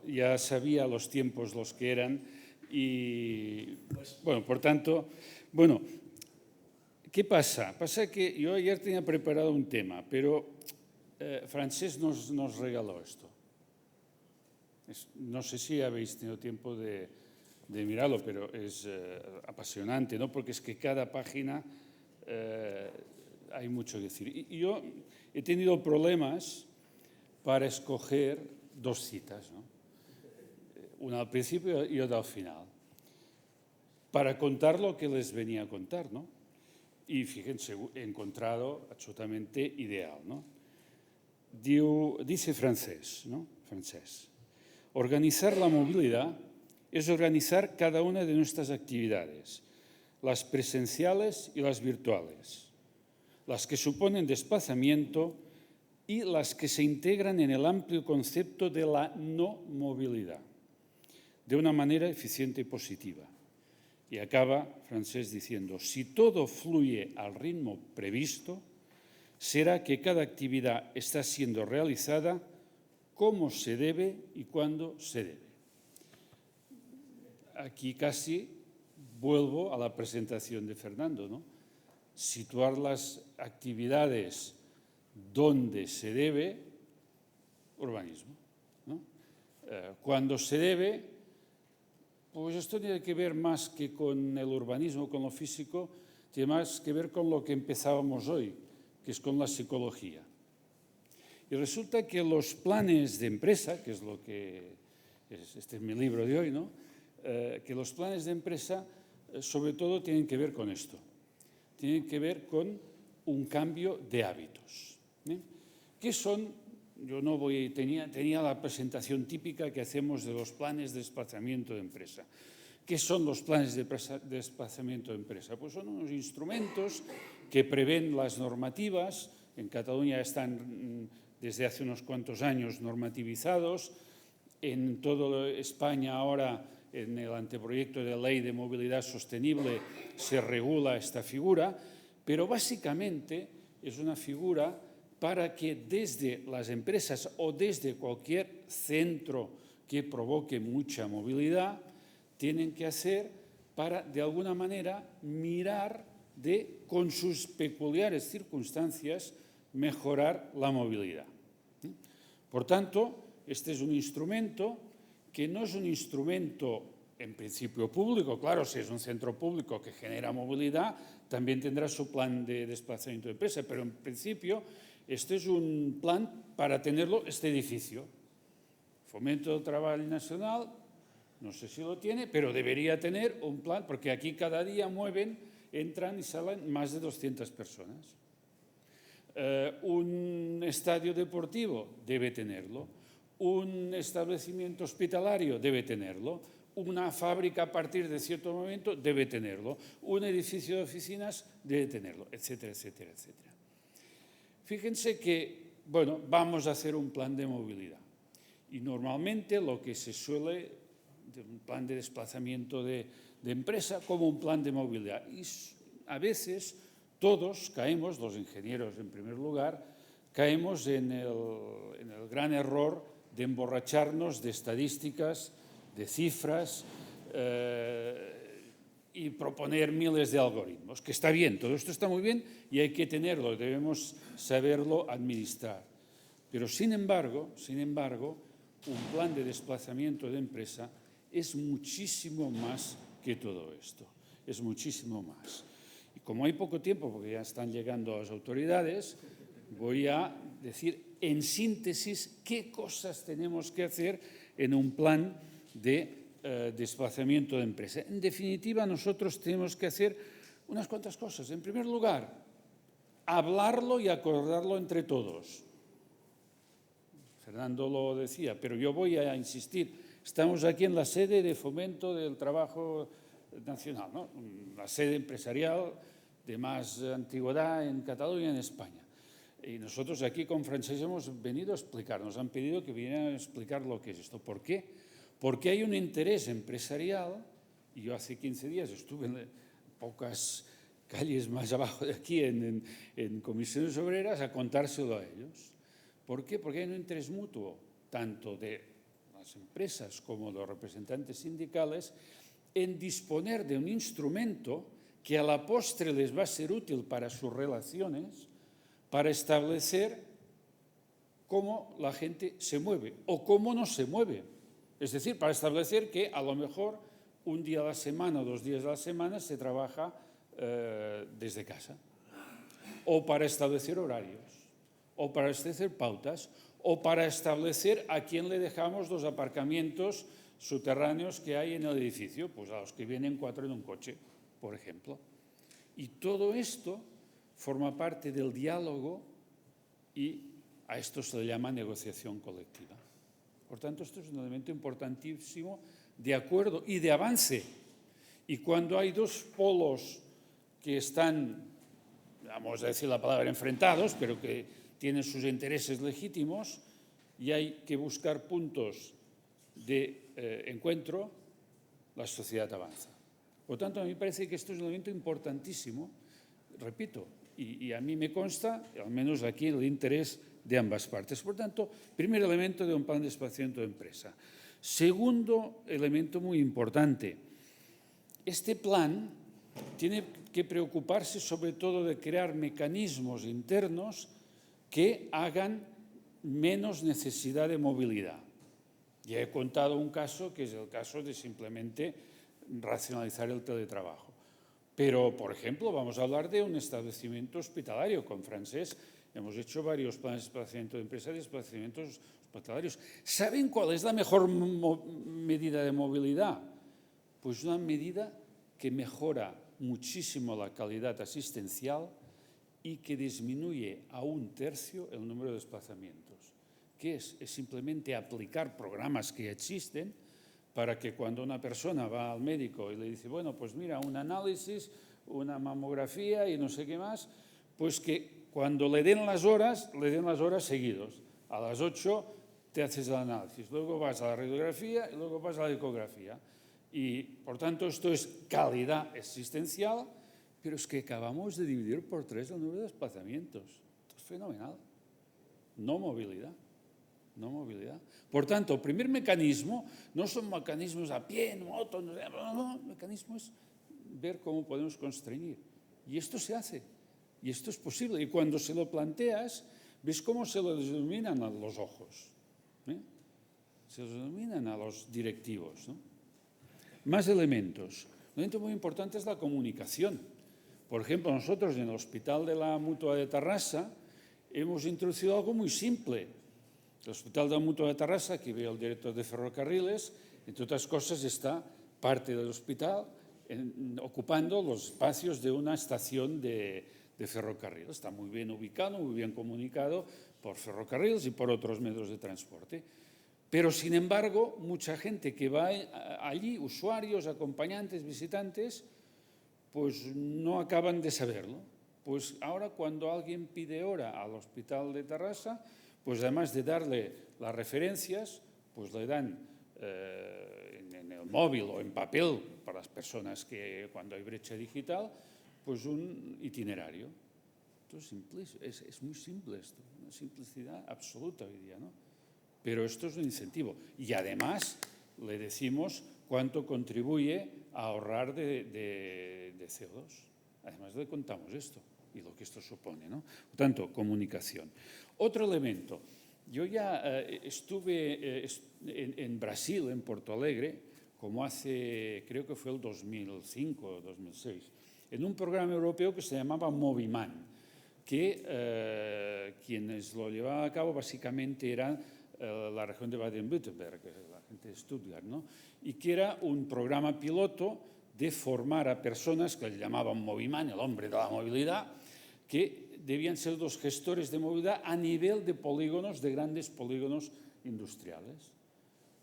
ya sabía los tiempos los que eran y, bueno, por tanto, bueno, ¿qué pasa? Pasa que yo ayer tenía preparado un tema, pero Francesc nos regaló esto. No sé si habéis tenido tiempo de mirarlo, pero es apasionante, ¿no? Porque es que cada página hay mucho que decir. Y yo he tenido problemas para escoger dos citas, ¿no? Una al principio y otra al final, para contar lo que les venía a contar, ¿no? Y fíjense, he encontrado absolutamente ideal, ¿no? Dice Francesc, ¿no? Francesc: organizar la movilidad es organizar cada una de nuestras actividades, las presenciales y las virtuales, las que suponen desplazamiento y las que se integran en el amplio concepto de la no movilidad, de una manera eficiente y positiva. Y acaba Francesc diciendo: si todo fluye al ritmo previsto, será que cada actividad está siendo realizada como se debe y cuando se debe. Aquí casi vuelvo a la presentación de Fernando, ¿no? Situar las actividades donde se debe, urbanismo, ¿no? Cuando se debe, pues esto tiene que ver más que con el urbanismo, con lo físico, tiene más que ver con lo que empezábamos hoy, que es con la psicología. Y resulta que los planes de empresa, que es lo que este es mi libro de hoy, ¿no? Que los planes de empresa sobre todo tienen que ver con esto, tienen que ver con un cambio de hábitos. ¿Qué son? Yo no voy, tenía la presentación típica que hacemos de los planes de desplazamiento de empresa. ¿Qué son los planes de desplazamiento de empresa? Pues son unos instrumentos que prevén las normativas. En Cataluña están desde hace unos cuantos años normativizados. En toda España ahora, en el anteproyecto de ley de movilidad sostenible, se regula esta figura, pero básicamente es una figura para que desde las empresas o desde cualquier centro que provoque mucha movilidad, tienen que hacer para, de alguna manera, mirar de, con sus peculiares circunstancias, mejorar la movilidad. Por tanto, este es un instrumento que no es un instrumento en principio público. Claro, si es un centro público que genera movilidad, también tendrá su plan de desplazamiento de empresa, pero en principio este es un plan para tenerlo este edificio. Fomento del Trabajo Nacional, no sé si lo tiene, pero debería tener un plan, porque aquí cada día entran y salen más de 200 personas. Un estadio deportivo debe tenerlo, un establecimiento hospitalario debe tenerlo, una fábrica a partir de cierto momento debe tenerlo, un edificio de oficinas debe tenerlo, etcétera, etcétera, etcétera. Fíjense que, bueno, vamos a hacer un plan de movilidad y normalmente lo que se suele, un plan de desplazamiento de empresa como un plan de movilidad. Y a veces todos caemos, los ingenieros en primer lugar, caemos en el gran error de emborracharnos de estadísticas, de cifras y proponer miles de algoritmos, que está bien, todo esto está muy bien y hay que tenerlo, debemos saberlo administrar. Pero sin embargo, un plan de desplazamiento de empresa es muchísimo más que todo esto, es muchísimo más. Y como hay poco tiempo, porque ya están llegando las autoridades, voy a decir en síntesis qué cosas tenemos que hacer en un plan de desplazamiento de empresa. En definitiva, nosotros tenemos que hacer unas cuantas cosas. En primer lugar, hablarlo y acordarlo entre todos. Fernando lo decía, pero yo voy a insistir. Estamos aquí en la sede de Fomento del Trabajo Nacional, ¿no? La sede empresarial de más antigüedad en Cataluña y en España. Y nosotros aquí con Francesc hemos venido a explicar, nos han pedido que vinieran a explicar lo que es esto. ¿Por qué? Porque hay un interés empresarial, y yo hace 15 días estuve en pocas calles más abajo de aquí, en comisiones obreras, a contárselo a ellos. ¿Por qué? Porque hay un interés mutuo, tanto de las empresas como los representantes sindicales, en disponer de un instrumento que a la postre les va a ser útil para sus relaciones, para establecer cómo la gente se mueve o cómo no se mueve. Es decir, para establecer que a lo mejor un día a la semana o 2 días a la semana se trabaja desde casa, o para establecer horarios, o para establecer pautas, o para establecer a quién le dejamos los aparcamientos subterráneos que hay en el edificio, pues a los que vienen 4 en un coche, por ejemplo. Y todo esto forma parte del diálogo y a esto se le llama negociación colectiva. Por tanto, esto es un elemento importantísimo de acuerdo y de avance. Y cuando hay dos polos que están, vamos a decir la palabra, enfrentados, pero que tienen sus intereses legítimos y hay que buscar puntos de encuentro, la sociedad avanza. Por tanto, a mí me parece que esto es un elemento importantísimo, repito, y a mí me consta, al menos aquí, el interés de ambas partes. Por tanto, primer elemento de un plan de desplazamiento de empresa. Segundo elemento muy importante, este plan tiene que preocuparse sobre todo de crear mecanismos internos que hagan menos necesidad de movilidad. Ya he contado un caso que es el caso de simplemente racionalizar el teletrabajo. Pero, por ejemplo, vamos a hablar de un establecimiento hospitalario. Con Francesc hemos hecho varios planes de desplazamiento de empresas y desplazamientos hospitalarios. ¿Saben cuál es la mejor medida de movilidad? Pues una medida que mejora muchísimo la calidad asistencial y que disminuye a 1/3 el número de desplazamientos. ¿Qué es? Es simplemente aplicar programas que existen para que cuando una persona va al médico y le dice, bueno, pues mira, un análisis, una mamografía y no sé qué más, pues que cuando le den las horas seguidos. A las 8 te haces el análisis, luego vas a la radiografía y luego vas a la ecografía. Y, por tanto, esto es calidad asistencial, pero es que acabamos de dividir por 3 el número de desplazamientos. Esto es fenomenal. No movilidad. No movilidad. Por tanto, el primer mecanismo no son mecanismos a pie, en moto, no, el mecanismo es ver cómo podemos constreñir. Y esto se hace. Y esto es posible. Y cuando se lo planteas, ves cómo se lo iluminan a los ojos. Se los iluminan a los directivos, ¿no? Más elementos. Un elemento muy importante es la comunicación. Por ejemplo, nosotros en el Hospital de la Mutua de Tarrasa hemos introducido algo muy simple. El Hospital de la Mutua de Tarrasa, aquí veo el director de Ferrocarriles, entre otras cosas está parte del hospital ocupando los espacios de una estación de ferrocarril. Está muy bien ubicado, muy bien comunicado por ferrocarriles y por otros medios de transporte. Pero, sin embargo, mucha gente que va allí, usuarios, acompañantes, visitantes, pues no acaban de saberlo. Pues ahora cuando alguien pide hora al Hospital de Tarrasa, pues además de darle las referencias, pues le dan en el móvil o en papel, para las personas que cuando hay brecha digital, pues un itinerario. Esto es muy simple esto, una simplicidad absoluta hoy día, ¿no? Pero esto es un incentivo. Y además le decimos cuánto contribuye a ahorrar de CO2. Además le contamos esto y lo que esto supone, ¿no? Por tanto, comunicación. Otro elemento. Yo ya estuve en Brasil, en Porto Alegre, como hace, creo que fue el 2005 o 2006, en un programa europeo que se llamaba Moviman, que quienes lo llevaban a cabo básicamente eran la región de Baden-Württemberg, la gente de Stuttgart, ¿no? Y que era un programa piloto de formar a personas que le llamaban Moviman, el hombre de la movilidad, que debían ser los gestores de movilidad a nivel de polígonos, de grandes polígonos industriales.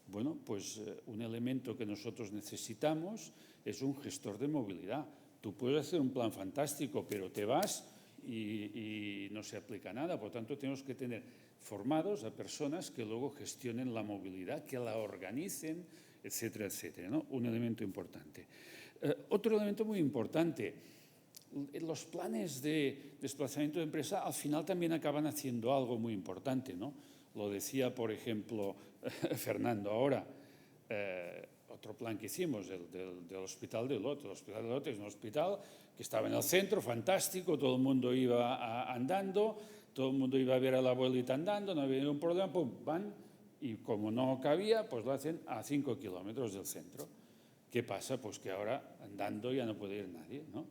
Bueno, pues un elemento que nosotros necesitamos es un gestor de movilidad. Tú puedes hacer un plan fantástico, pero te vas y no se aplica nada. Por tanto, tenemos que tener formados a personas que luego gestionen la movilidad, que la organicen, etcétera, etcétera, ¿no? Un elemento importante. Otro elemento muy importante, los planes de desplazamiento de empresa al final también acaban haciendo algo muy importante, ¿no? lo decía, por ejemplo, Fernando ahora, otro plan que hicimos del Hospital de Olot. El Hospital de Olot es un hospital que estaba en el centro, fantástico, todo el mundo iba andando, todo el mundo iba a ver a la abuelita andando, no había ningún problema, pues van y como no cabía, pues lo hacen a 5 kilómetros del centro. ¿Qué pasa? Pues que ahora andando ya no puede ir nadie, ¿no?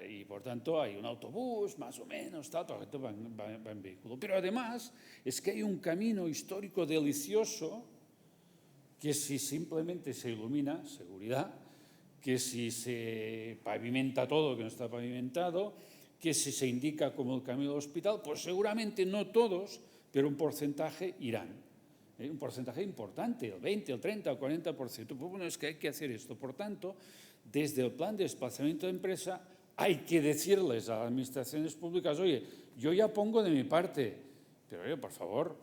Y por tanto hay un autobús, más o menos, todo esto va en vehículo. Pero además es que hay un camino histórico delicioso que si simplemente se ilumina, seguridad, que si se pavimenta todo, que no está pavimentado, que si se indica como el camino del hospital, pues seguramente no todos, pero un porcentaje irán. Un porcentaje importante, el 20, el 30 o 40%. Pues bueno, es que hay que hacer esto. Por tanto, desde el plan de desplazamiento de empresa hay que decirles a las administraciones públicas, oye, yo ya pongo de mi parte, pero oye, por favor,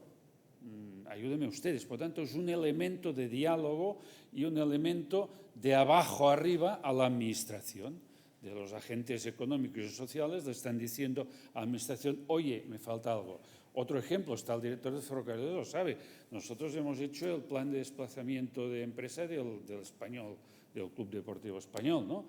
ayúdenme ustedes. Por tanto, es un elemento de diálogo y un elemento de abajo arriba a la administración. De los agentes económicos y sociales le están diciendo a la administración, oye, me falta algo. Otro ejemplo, está el director de Ferrocarriles, lo sabe. Nosotros hemos hecho el plan de desplazamiento de empresa del Español, del Club Deportivo Español, ¿no?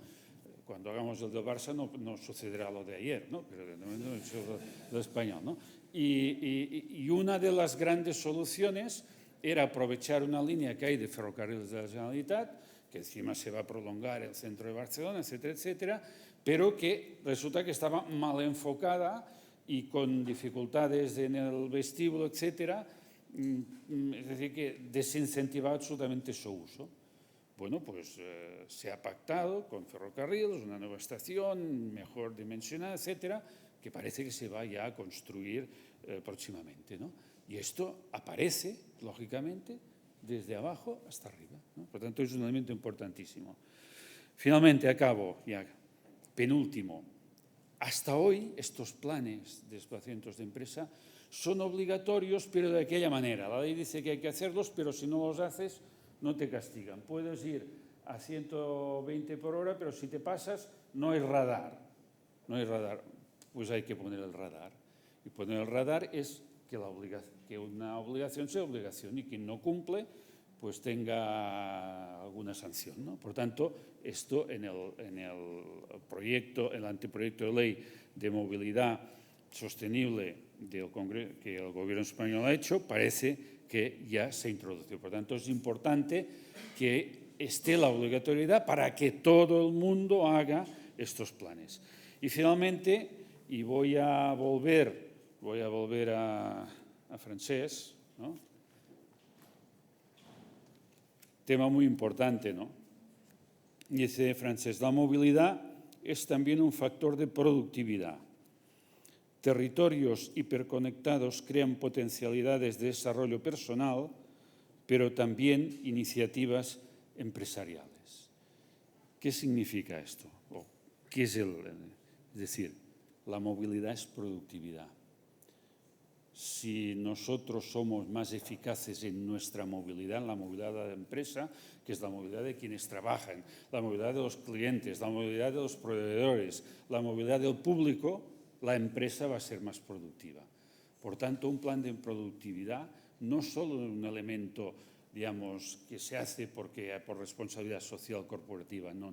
Cuando hagamos el del Barça no sucederá lo de ayer, ¿no? Pero de momento hemos hecho el del Español, ¿no? Y una de las grandes soluciones era aprovechar una línea que hay de Ferrocarriles de la Generalitat, que encima se va a prolongar el centro de Barcelona, etcétera, etcétera, pero que resulta que estaba mal enfocada y con dificultades en el vestíbulo, etcétera, es decir, que desincentivaba absolutamente su uso. Bueno, pues se ha pactado con Ferrocarriles una nueva estación, mejor dimensionada, etcétera, que parece que se va ya a construir próximamente, ¿no? Y esto aparece, lógicamente, desde abajo hasta arriba, ¿no? Por tanto, es un elemento importantísimo. Finalmente, acabo, ya, penúltimo. Hasta hoy, estos planes de desplazamientos de empresa son obligatorios, pero de aquella manera. La ley dice que hay que hacerlos, pero si no los haces, no te castigan. Puedes ir a 120 por hora, pero si te pasas, no hay radar. No hay radar. Pues hay que poner el radar. Y poner el radar es que una obligación sea obligación y quien no cumple, pues tenga alguna sanción, ¿no? Por tanto, esto en el anteproyecto de ley de movilidad sostenible que el Gobierno español ha hecho, parece que ya se introduce. Por tanto, es importante que esté la obligatoriedad para que todo el mundo haga estos planes. Y finalmente, y voy a volver a Francesc, ¿no? Tema muy importante, ¿no? Dice Francesc, la movilidad es también un factor de productividad. Territorios hiperconectados crean potencialidades de desarrollo personal, pero también iniciativas empresariales. ¿Qué significa esto? Es decir, la movilidad es productividad. Si nosotros somos más eficaces en nuestra movilidad, en la movilidad de la empresa, que es la movilidad de quienes trabajan, la movilidad de los clientes, la movilidad de los proveedores, la movilidad del público, la empresa va a ser más productiva. Por tanto, un plan de productividad no solo es un elemento, digamos, que se hace por responsabilidad social corporativa, no.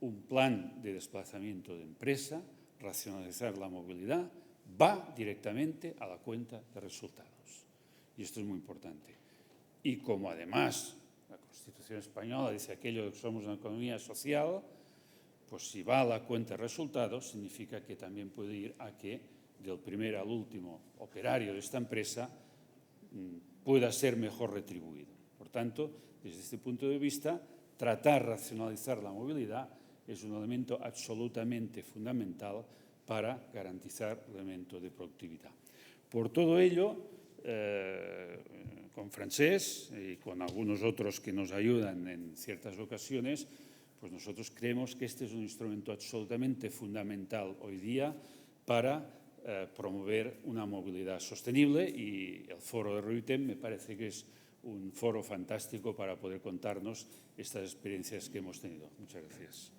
Un plan de desplazamiento de empresa, racionalizar la movilidad, va directamente a la cuenta de resultados. Y esto es muy importante. Y como además la Constitución española dice aquello de que somos una economía social, pues si va a la cuenta de resultados significa que también puede ir a que del primer al último operario de esta empresa pueda ser mejor retribuido. Por tanto, desde este punto de vista, tratar de racionalizar la movilidad es un elemento absolutamente fundamental para garantizar el elemento de productividad. Por todo ello, con Francesc y con algunos otros que nos ayudan en ciertas ocasiones, pues nosotros creemos que este es un instrumento absolutamente fundamental hoy día para promover una movilidad sostenible y el foro de Reutem me parece que es un foro fantástico para poder contarnos estas experiencias que hemos tenido. Muchas gracias.